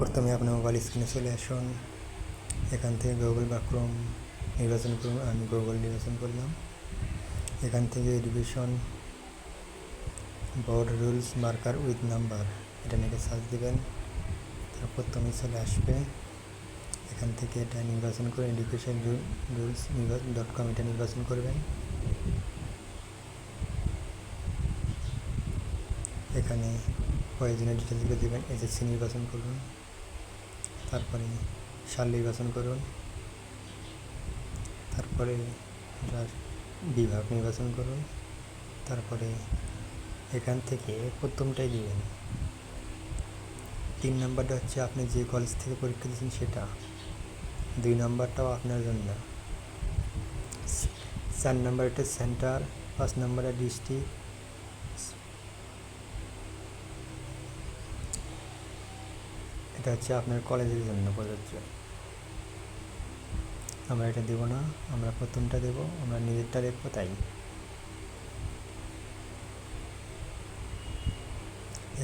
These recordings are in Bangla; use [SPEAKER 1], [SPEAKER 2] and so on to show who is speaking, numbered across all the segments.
[SPEAKER 1] প্রথমে আপনার মোবাইল স্ক্রিনে চলে আসুন। এখান থেকে গুগল বা ক্রোম নির্বাচন করুন। আমি গুগল নির্বাচন করলাম। এখান থেকে education board rules marker with number এটা নিয়ে সার্চ দেবেন। তারপর তুমি চলে আসবে। এখান থেকে এটা নির্বাচন করে এডুকেশন রুলস .com এটা নির্বাচন করবেন। এখানে প্রয়োজনীয় ডিটেলসগুলো দেবেন। এসএসসি নির্বাচন করুন, তারপরে সাল নির্বাচন করুন, তারপরে বিভাগ নির্বাচন করুন, তারপরে এখান থেকে প্রথমটাই দিবেন। 3 নম্বরটা হচ্ছে আপনি যে কলেজ থেকে পরীক্ষা দিয়েছেন সেটা। 2 নম্বরটাও আপনার জন্য। 4 নম্বরটা সেন্টার, 5 নম্বরটা ডিস্ট্রিক্ট, এটা হচ্ছে আপনার কলেজের জন্য প্রযোজ্য। আমরা এটা দেব না, আমরা প্রথমটা দেব, আমরা নিজেরটা দেখবো তাই।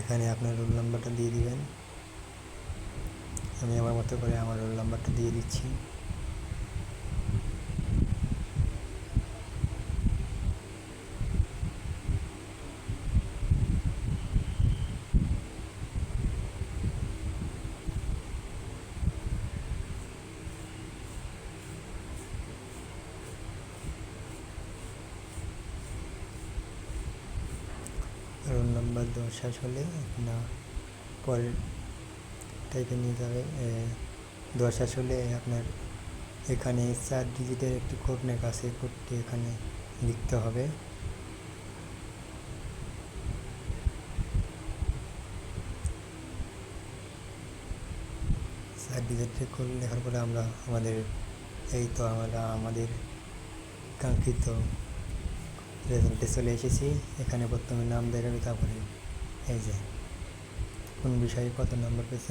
[SPEAKER 1] এখানে আপনার রোল নাম্বারটা দিয়ে দিবেন। আমি আমার মতো করে আমার রোল নাম্বারটা দিয়ে দিচ্ছি। রোল নাম্বার দেওয়া শেষ হলে আপনার পরের টাইপে নিয়ে যাবে। দেওয়া শেষ হলে আপনার এখানে 4 ডিজিটের একটি কোড লেখা আছে, কোডটি এখানে লিখতে হবে। ডিজিটের কোড লেখার পরে আমরা আমাদের কাঙ্ক্ষিত রেজাল্টে চলে এসেছি। এখানে প্রথমে নাম দেখাবে, তারপরে এই যে কোন বিষয়ে কত নাম্বার পেয়েছেন